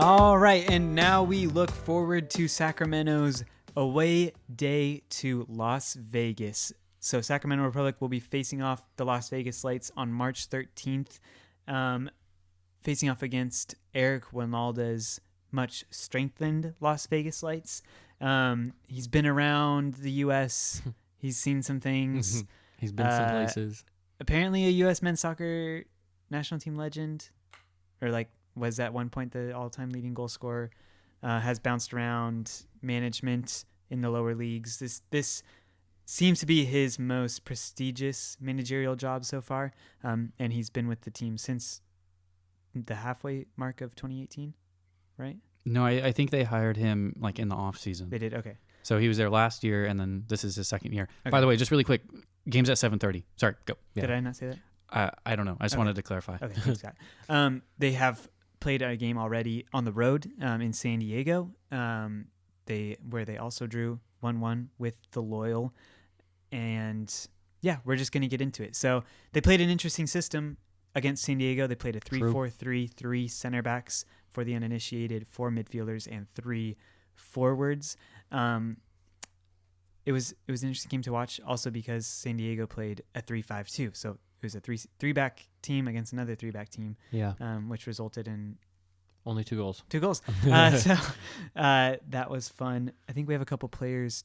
Speaker 2: All right, and now we look forward to Sacramento's away day to Las Vegas. So Sacramento Republic will be facing off the Las Vegas Lights on March 13th, facing off against Eric Winalda's much strengthened Las Vegas Lights. He's been around the U.S. He's seen some things.
Speaker 3: He's been some places.
Speaker 2: Apparently a U.S. men's soccer national team legend, or like was at one point the all-time leading goal scorer. Has bounced around management in the lower leagues. This seems to be his most prestigious managerial job so far, and he's been with the team since the halfway mark of 2018, right?
Speaker 1: No, I think they hired him like in the off season.
Speaker 2: They did, okay.
Speaker 1: So he was there last year, and then this is his second year.
Speaker 2: Okay.
Speaker 1: By the way, just really quick, game's at 7:30. Sorry, go.
Speaker 3: Yeah.
Speaker 2: Did I not say that?
Speaker 1: I don't know. I just
Speaker 2: Okay.
Speaker 1: wanted to clarify.
Speaker 2: Okay, thanks, Scott. They have played a game already on the road in San Diego, where they also drew 1-1 with the Loyal. And yeah, we're just going to get into it. So they played an interesting system against San Diego. They played a 3-4-3, 3 center backs for the uninitiated, 4 midfielders, and 3 forwards. It was an interesting game to watch also because San Diego played a 3-5-2. So it was a three-back team against another 3-back team,
Speaker 3: Yeah.
Speaker 2: which resulted in
Speaker 3: Only 2 goals.
Speaker 2: 2 goals. That was fun. I think we have a couple players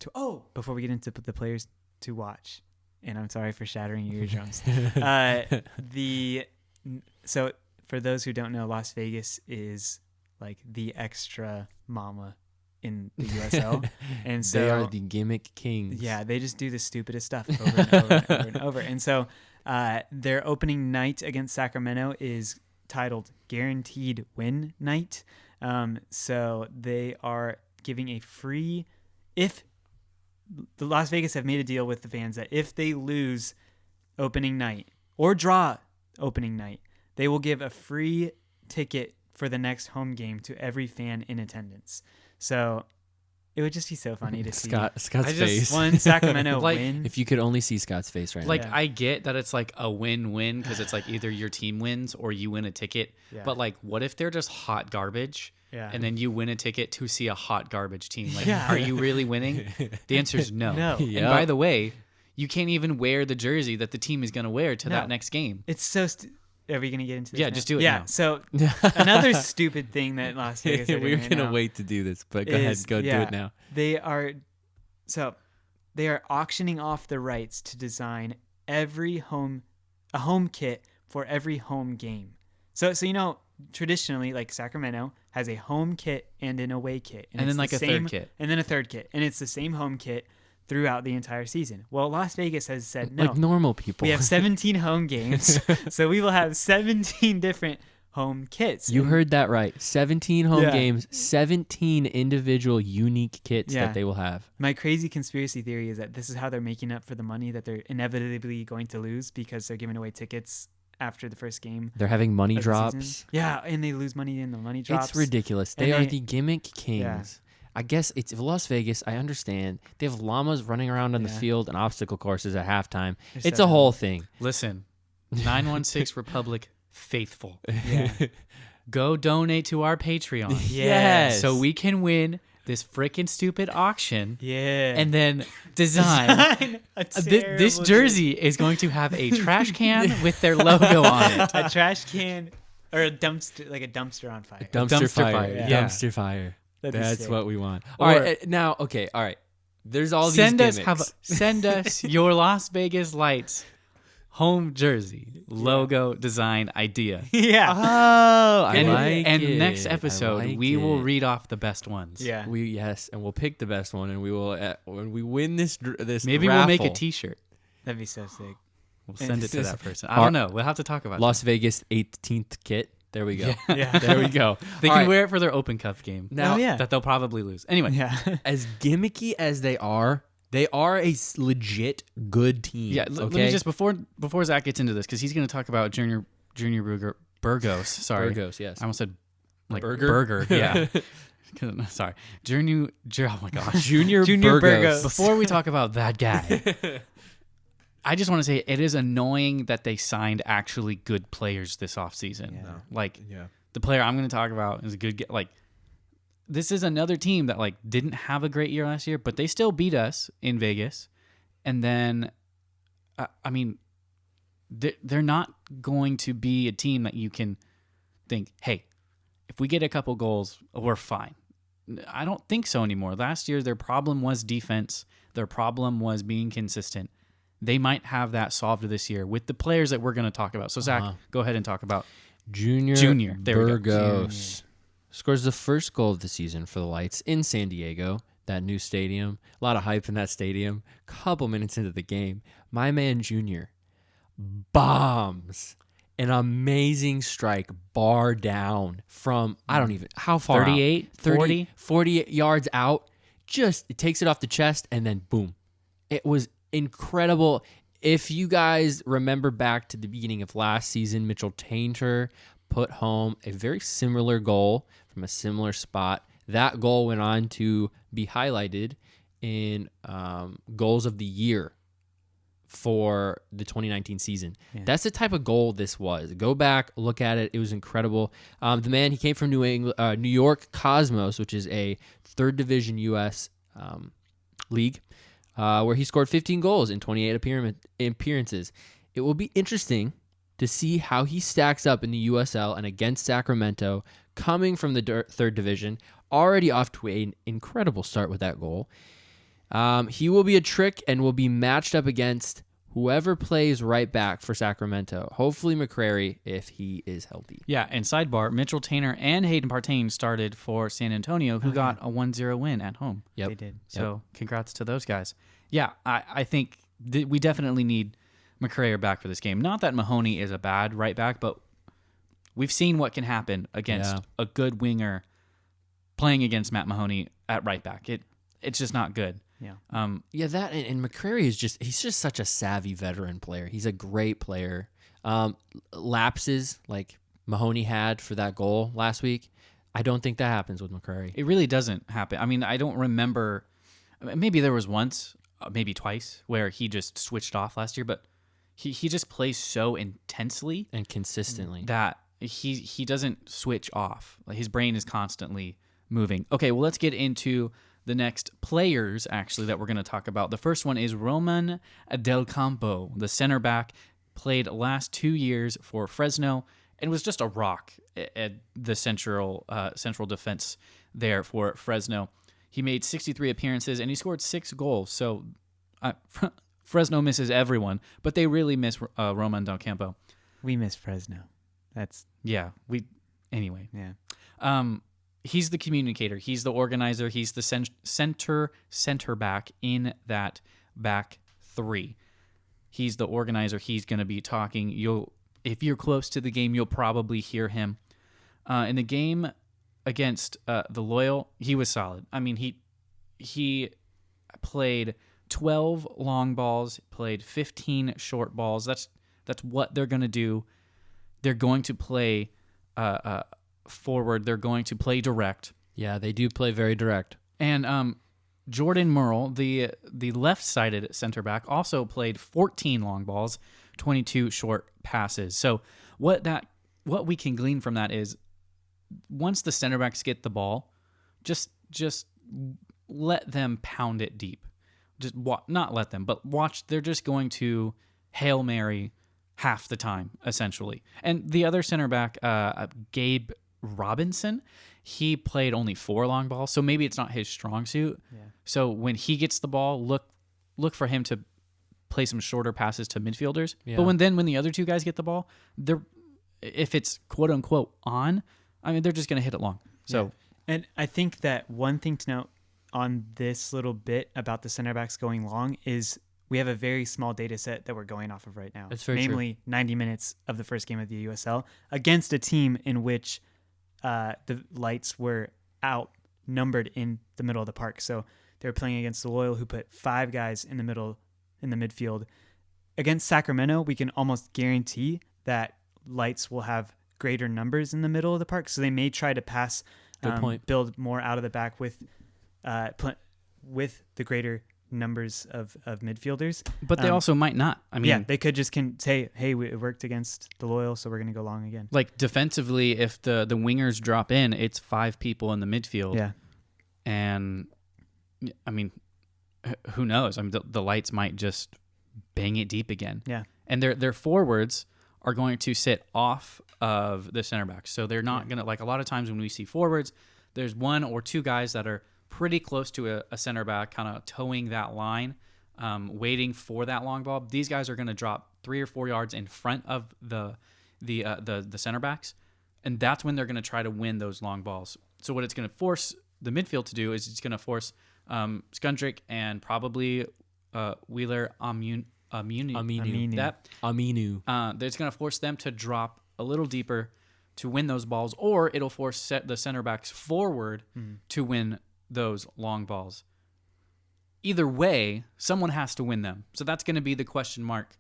Speaker 2: before we get into the players to watch, and I'm sorry for shattering your eardrums. So for those who don't know, Las Vegas is like the extra mama in the USL, and so
Speaker 3: they are the gimmick kings.
Speaker 2: yeah, they just do the stupidest stuff over and over and over and over. And so their opening night against Sacramento is titled Guaranteed Win Night. So they are giving a free, if the Las Vegas have made a deal with the fans that if they lose opening night or draw opening night, they will give a free ticket for the next home game to every fan in attendance. So it would just be so funny to see
Speaker 3: Scott's
Speaker 1: I just
Speaker 3: face.
Speaker 2: one Sacramento
Speaker 1: Like,
Speaker 2: win.
Speaker 3: If you could only see Scott's face right
Speaker 1: Like,
Speaker 2: Yeah.
Speaker 1: I get that it's like a win-win because it's like either your team wins or you win a ticket.
Speaker 2: Yeah.
Speaker 1: But like, what if they're just hot garbage
Speaker 2: Yeah.
Speaker 1: and then you win a ticket to see a hot garbage team? Like,
Speaker 2: Yeah.
Speaker 1: are you really winning? The answer is no.
Speaker 2: No.
Speaker 1: And
Speaker 3: Yep.
Speaker 1: by the way, you can't even wear the jersey that the team is going to wear to
Speaker 2: No.
Speaker 1: that next game.
Speaker 2: It's so. Are we gonna get into this?
Speaker 1: Yeah,
Speaker 2: now?
Speaker 1: just do it
Speaker 2: Yeah.
Speaker 1: now.
Speaker 2: So another stupid thing that Las Vegas are
Speaker 3: now.
Speaker 2: doing
Speaker 3: We're gonna
Speaker 2: now
Speaker 3: wait to do this, but go ahead,
Speaker 2: is-
Speaker 3: go do
Speaker 2: yeah,
Speaker 3: it now.
Speaker 2: They are auctioning off the rights to design a home kit for every home game. So traditionally, like Sacramento has a home kit and an away kit,
Speaker 1: And then
Speaker 2: it's
Speaker 1: like
Speaker 2: the
Speaker 1: a third
Speaker 2: same-
Speaker 1: kit.
Speaker 2: and then a third kit, and it's the same home kit throughout the entire season. Well, Las Vegas has said no.
Speaker 3: Like normal people.
Speaker 2: We have 17 home games, so we will have 17 different home kits.
Speaker 3: You
Speaker 2: And-
Speaker 3: heard that right. 17 home
Speaker 2: Yeah.
Speaker 3: games, 17 individual unique kits
Speaker 2: Yeah.
Speaker 3: that they will have.
Speaker 2: My crazy conspiracy theory is that this is how they're making up for the money that they're inevitably going to lose because they're giving away tickets after the first game.
Speaker 3: They're having money
Speaker 2: of the
Speaker 3: drops.
Speaker 2: season. Yeah, and they lose money in the money drops.
Speaker 3: It's ridiculous.
Speaker 2: And
Speaker 3: They are
Speaker 2: they-
Speaker 3: the gimmick kings.
Speaker 2: Yeah.
Speaker 3: I guess it's Las Vegas. I understand. They have llamas running around on the
Speaker 2: Yeah.
Speaker 3: field and obstacle courses at halftime.
Speaker 2: They're
Speaker 3: It's
Speaker 2: so
Speaker 3: a whole
Speaker 2: dumb.
Speaker 3: thing.
Speaker 1: Listen, 916 Republic faithful.
Speaker 2: Yeah.
Speaker 1: Go donate to our Patreon
Speaker 3: Yes.
Speaker 1: so we can win this freaking stupid auction
Speaker 2: Yeah.
Speaker 1: and then design.
Speaker 2: a
Speaker 1: This
Speaker 2: terrible
Speaker 1: jersey is going to have a trash can with their logo on it.
Speaker 2: a trash can or a dumpster, like a dumpster on fire.
Speaker 3: Dumpster fire.
Speaker 1: fire,
Speaker 2: yeah.
Speaker 3: Dumpster fire.
Speaker 2: That'd be
Speaker 3: That's
Speaker 2: sick.
Speaker 3: what we want.
Speaker 1: Or-
Speaker 3: All right. Now, okay. All right. There's all
Speaker 1: Send
Speaker 3: these
Speaker 1: us
Speaker 3: gimmicks.
Speaker 1: send us your Las Vegas Lights home jersey logo design idea.
Speaker 2: Yeah.
Speaker 3: Oh, I
Speaker 1: and
Speaker 3: like
Speaker 1: and
Speaker 3: it.
Speaker 1: next
Speaker 3: I
Speaker 1: episode
Speaker 3: like
Speaker 1: we will
Speaker 3: it.
Speaker 1: read off the best ones.
Speaker 2: Yeah.
Speaker 3: And we'll pick the best one, and we will when we win this
Speaker 1: Maybe
Speaker 3: raffle,
Speaker 1: we'll make a T-shirt.
Speaker 2: That'd be so sick.
Speaker 1: We'll send it to
Speaker 3: This
Speaker 1: that
Speaker 3: is
Speaker 1: person. I don't know. We'll have to talk about
Speaker 3: Las Vegas 18th kit. There we go.
Speaker 2: Yeah.
Speaker 3: There we go.
Speaker 1: that. They
Speaker 3: All
Speaker 1: can
Speaker 3: right.
Speaker 1: wear it for their Open Cup game.
Speaker 3: Now,
Speaker 2: Oh, yeah.
Speaker 1: That they'll probably lose. Anyway,
Speaker 2: Yeah.
Speaker 3: as gimmicky as they are a legit good team.
Speaker 1: yeah.
Speaker 3: Okay?
Speaker 1: Let me just before Zach gets into this because he's going to talk about Junior Burgos. Sorry,
Speaker 3: Burgos, yes.
Speaker 1: I almost said like
Speaker 3: Burger?
Speaker 1: burger. Yeah. Sorry, Oh my gosh.
Speaker 3: Junior
Speaker 2: Junior
Speaker 3: Burgos.
Speaker 2: Burgos.
Speaker 1: Before we talk about that guy, I just want to say it is annoying that they signed actually good players this offseason.
Speaker 2: Yeah.
Speaker 1: Like
Speaker 3: Yeah.
Speaker 1: the player I'm going to talk about is a good like this is another team that like didn't have a great year last year, but they still beat us in Vegas. And then, I mean, they're not going to be a team that you can think, hey, if we get a couple goals, we're fine. I don't think so anymore. Last year, their problem was defense. Their problem was being consistent. They might have that solved this year with the players that we're going to talk about. So, Zach, go ahead and talk about
Speaker 3: Junior. There
Speaker 1: Burgos.
Speaker 3: Scores the first goal of the season for the Lights in San Diego, that new stadium. A lot of hype in that stadium. Couple minutes into the game, my man Junior bombs an amazing strike, bar down from, I don't even, how far
Speaker 1: 38,
Speaker 3: out?
Speaker 1: 40?
Speaker 3: 40 yards out. Just, it takes it off the chest, and then boom. It was incredible. If you guys remember back to the beginning of last season, Mitchell Tainter put home a very similar goal from a similar spot. That goal went on to be highlighted in goals of the year for the 2019 season. Yeah. That's the type of goal this was. Go back, look at it. It was incredible. The man, he came from New York Cosmos, which is a third division U.S. league, where he scored 15 goals in 28 appearances. It will be interesting to see how he stacks up in the USL and against Sacramento, coming from the third division, already off to an incredible start with that goal. He will be a trick and will be matched up against whoever plays right back for Sacramento. Hopefully McCrary, if he is healthy.
Speaker 1: Yeah, and sidebar, Mitchell Tainter and Hayden Partain started for San Antonio, who got a 1-0 win at home.
Speaker 3: Yep.
Speaker 2: They did.
Speaker 1: So congrats to those guys. Yeah, I think we definitely need McCrary back for this game. Not that Mahoney is a bad right back, but we've seen what can happen against a good winger playing against Matt Mahoney at right back. It's just not good.
Speaker 2: Yeah.
Speaker 3: That and McCrary is he's just such a savvy veteran player. He's a great player. Lapses like Mahoney had for that goal last week, I don't think that happens with McCrary.
Speaker 1: It really doesn't happen. I mean, I don't remember. Maybe there was once, maybe twice, where he just switched off last year, but he just plays so intensely
Speaker 3: and consistently
Speaker 1: that he doesn't switch off. Like, his brain is constantly moving. Okay, well, let's get into the next players, actually, that we're going to talk about. The first one is Roman Del Campo, the center back, played last 2 years for Fresno, and was just a rock at the central defense there for Fresno. He made 63 appearances, and he scored 6 goals. So Fresno misses everyone, but they really miss Roman Del Campo.
Speaker 2: We miss Fresno.
Speaker 1: Anyway.
Speaker 2: Yeah.
Speaker 1: He's the communicator. He's the organizer. He's the center back in that back three. He's the organizer. He's going to be talking. If you're close to the game, you'll probably hear him. In the game against the Loyal, he was solid. I mean, he played 12 long balls, played 15 short balls. That's what they're going to do. They're going to play forward. They're going to play direct.
Speaker 3: Yeah, they do play very direct.
Speaker 1: And Jordan Merle, the left-sided center back, also played 14 long balls, 22 short passes. So what we can glean from that is, once the center backs get the ball, just let them pound it deep. Just not let them, but watch. They're just going to Hail Mary half the time, essentially. And the other center back, Gabe Robinson, he played only 4 long balls, so maybe it's not his strong suit.
Speaker 2: Yeah.
Speaker 1: So when he gets the ball, look for him to play some shorter passes to midfielders.
Speaker 3: Yeah.
Speaker 1: But when the other two guys get the ball, if it's quote unquote on, I mean, they're just going to hit it long. So,
Speaker 2: and I think that one thing to note on this little bit about the center backs going long is we have a very small data set that we're going off of right now.
Speaker 3: That's very
Speaker 2: namely, 90 minutes of the first game of the USL against a team in which the Lights were outnumbered in the middle of the park. So they were playing against the Loyal, who put 5 guys in the midfield. Against Sacramento, we can almost guarantee that Lights will have greater numbers in the middle of the park. So they may try to pass,
Speaker 3: Good point.
Speaker 2: build more out of the back with the greater numbers of midfielders.
Speaker 1: But they also might not. I mean,
Speaker 2: they could just say, hey, we worked against the Loyal, so we're going to go long again.
Speaker 1: like defensively, if the wingers drop in, it's 5 people in the midfield.
Speaker 2: Yeah.
Speaker 1: And I mean, who knows? I mean, the Lights might just bang it deep again.
Speaker 2: Yeah.
Speaker 1: And their forwards are going to sit off of the center backs. So they're not going to, like a lot of times when we see forwards, there's 1 or 2 guys that are pretty close to a center back, kind of towing that line, waiting for that long ball. These guys are going to drop 3 or 4 yards in front of the center backs, and that's when they're going to try to win those long balls. So what it's going to force the midfield to do is it's going to force Skundrick and probably Wheeler Aminu. It's going to force them to drop a little deeper to win those balls, or it'll force the center backs forward to win those long balls. Either way, someone has to win them. So that's going to be the question mark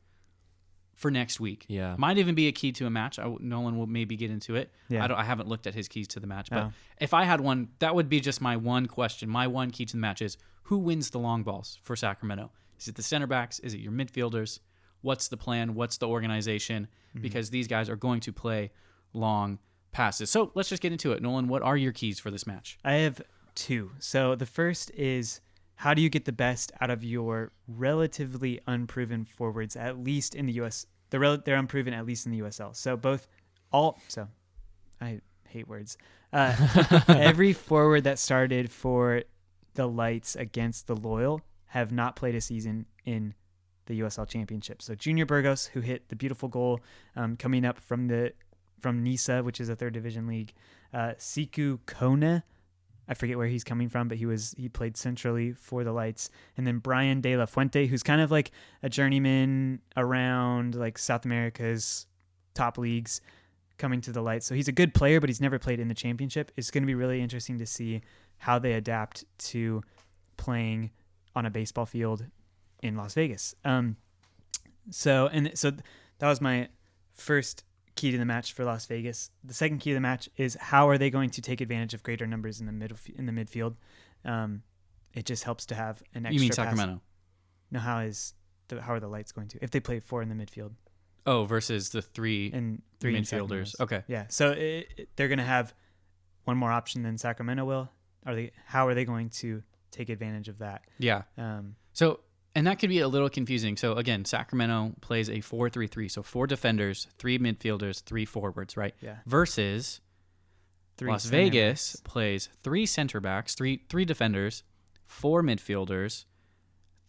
Speaker 1: for next week.
Speaker 3: Yeah.
Speaker 1: Might even be a key to a match. Nolan will maybe get into it.
Speaker 2: Yeah.
Speaker 1: I haven't looked at his keys to the match, but
Speaker 2: Oh.
Speaker 1: if I had one, that would be just my one question. My one key to the match is who wins the long balls for Sacramento? Is it the center backs? Is it your midfielders? What's the plan? What's the organization? Because these guys are going to play long passes. So let's just get into it. Nolan, what are your keys for this match?
Speaker 2: I have 2. So the first is, how do you get the best out of your relatively unproven forwards, at least in the US? They're unproven, at least in the USL. So I hate words. Every forward that started for the Lights against the Loyal have not played a season in the USL Championship. So Junior Burgos, who hit the beautiful goal coming up from Nisa, which is a 3rd division league. Siku Kone, I forget where he's coming from, but he played centrally for the Lights. And then Brian De La Fuente, who's kind of like a journeyman around like South America's top leagues, coming to the Lights. So he's a good player, but he's never played in the championship. It's going to be really interesting to see how they adapt to playing on a baseball field in Las Vegas. So that was my first key to the match for Las Vegas. The second key to the match is, how are they going to take advantage of greater numbers in the midfield? It just helps to have an extra.
Speaker 1: You mean
Speaker 2: pass.
Speaker 1: Sacramento?
Speaker 2: No, how are the Lights going to, if they play 4 in the midfield?
Speaker 1: Oh, versus the 3
Speaker 2: And 3 in
Speaker 1: midfielders.
Speaker 2: Sacramento.
Speaker 1: Okay.
Speaker 2: Yeah. So they're going to have one more option than Sacramento will. How are they going to take advantage of that?
Speaker 1: Yeah. So, and that could be a little confusing. So again, Sacramento plays a 4-3-3. So 4 defenders, 3 midfielders, 3 forwards, right?
Speaker 2: Yeah.
Speaker 1: Versus
Speaker 2: 3
Speaker 1: Las
Speaker 2: center
Speaker 1: Vegas
Speaker 2: backs.
Speaker 1: plays 3 center backs, 3 defenders, 4 midfielders,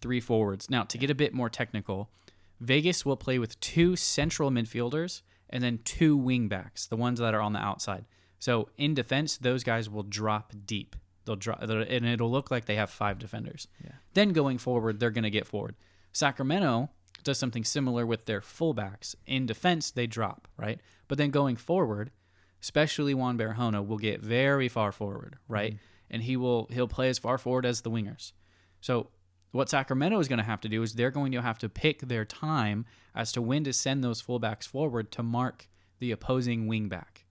Speaker 1: 3 forwards. Now, to get a bit more technical, Vegas will play with 2 central midfielders and then 2 wing backs, the ones that are on the outside. So in defense, those guys will drop deep. They'll drop, and it'll look like they have 5 defenders.
Speaker 2: Yeah.
Speaker 1: Then going forward, they're going to get forward. Sacramento does something similar with their fullbacks. In defense, they drop, right? But then going forward, especially Juan Barahona will get very far forward, right? And he'll play as far forward as the wingers. So what Sacramento is going to have to do is they're going to have to pick their time as to when to send those fullbacks forward to mark the opposing wingback.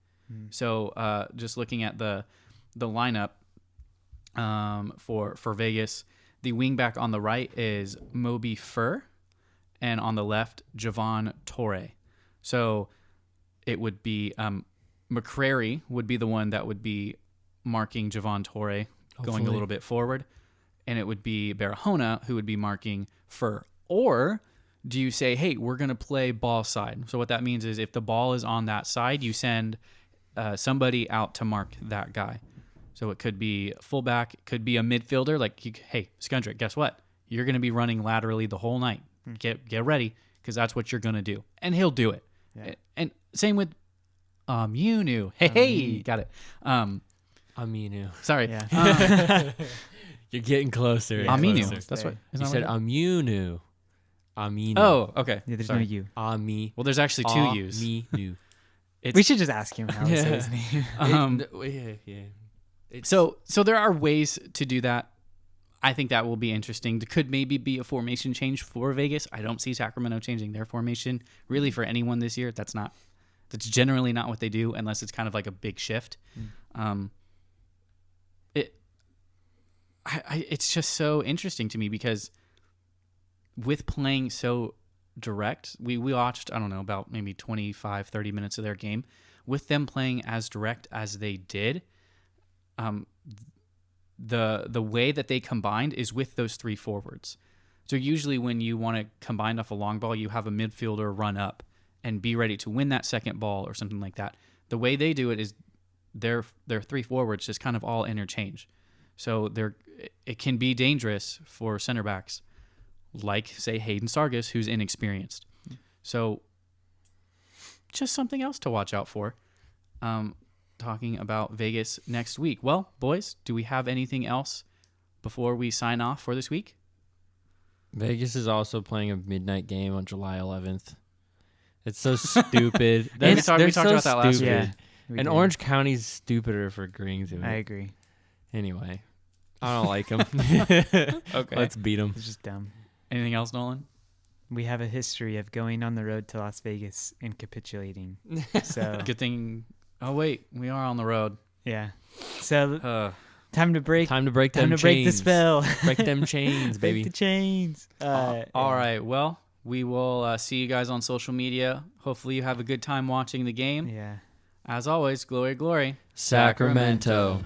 Speaker 1: So just looking at the lineup for Vegas, the wingback on the right is Moby Fur, and on the left, Javon Torre. So it would be McCrary would be the one that would be marking Javon Torre, going a little bit forward, and it would be Barahona who would be marking Fur. Or do you say, hey, we're going to play ball side? So what that means is if the ball is on that side, you send somebody out to mark that guy. So it could be a fullback, it could be a midfielder. Like, hey, Skundrick, guess what? You're going to be running laterally the whole night. Get ready, because that's what you're going to do. And he'll do it.
Speaker 2: Yeah.
Speaker 1: And same with Aminu. Hey, got it.
Speaker 3: Aminu.
Speaker 1: Sorry.
Speaker 2: Yeah.
Speaker 3: You're getting closer. and
Speaker 1: Aminu.
Speaker 3: closer.
Speaker 1: That's what
Speaker 3: You said Aminu. Aminu.
Speaker 1: Oh, okay.
Speaker 2: Yeah, there's
Speaker 1: Sorry.
Speaker 2: no U.
Speaker 3: Ami.
Speaker 1: Well, there's actually 2 U's.
Speaker 3: Aminu.
Speaker 1: It's,
Speaker 2: We should just ask him how to say his name.
Speaker 3: Yeah.
Speaker 1: So there are ways to do that. I think that will be interesting. There could maybe be a formation change for Vegas. I don't see Sacramento changing their formation really for anyone this year. That's generally not what they do unless it's kind of like a big shift. It's just so interesting to me because with playing so direct, we watched, I don't know, about maybe 25, 30 minutes of their game. With them playing as direct as they did, the way that they combined is with those three forwards. So usually when you want to combine off a long ball, you have a midfielder run up and be ready to win that second ball or something like that. The way they do it is their three forwards just kind of all interchange. So it can be dangerous for center backs like, say, Hayden Sargis, who's inexperienced. So just something else to watch out for. Talking about Vegas next week. Well, boys, do we have anything else before we sign off for this week?
Speaker 3: Vegas is also playing a midnight game on July 11th. It's so stupid.
Speaker 1: We talked about that last week.
Speaker 2: Yeah,
Speaker 3: And Orange County's stupider for agreeing to it.
Speaker 2: I agree.
Speaker 3: Anyway, I don't like them.
Speaker 1: Okay.
Speaker 3: Let's beat them.
Speaker 2: It's just dumb.
Speaker 1: Anything else, Nolan?
Speaker 2: We have a history of going on the road to Las Vegas and capitulating. So
Speaker 1: Good thing. Oh, wait. We are on the road.
Speaker 2: yeah. So time to break.
Speaker 3: Time to break them
Speaker 2: Time
Speaker 3: chains.
Speaker 2: to break the spell.
Speaker 3: Break them chains, baby.
Speaker 2: Break the chains.
Speaker 1: All right. Well, we will see you guys on social media. Hopefully you have a good time watching the game.
Speaker 2: Yeah.
Speaker 1: As always, glory, glory.
Speaker 3: Sacramento.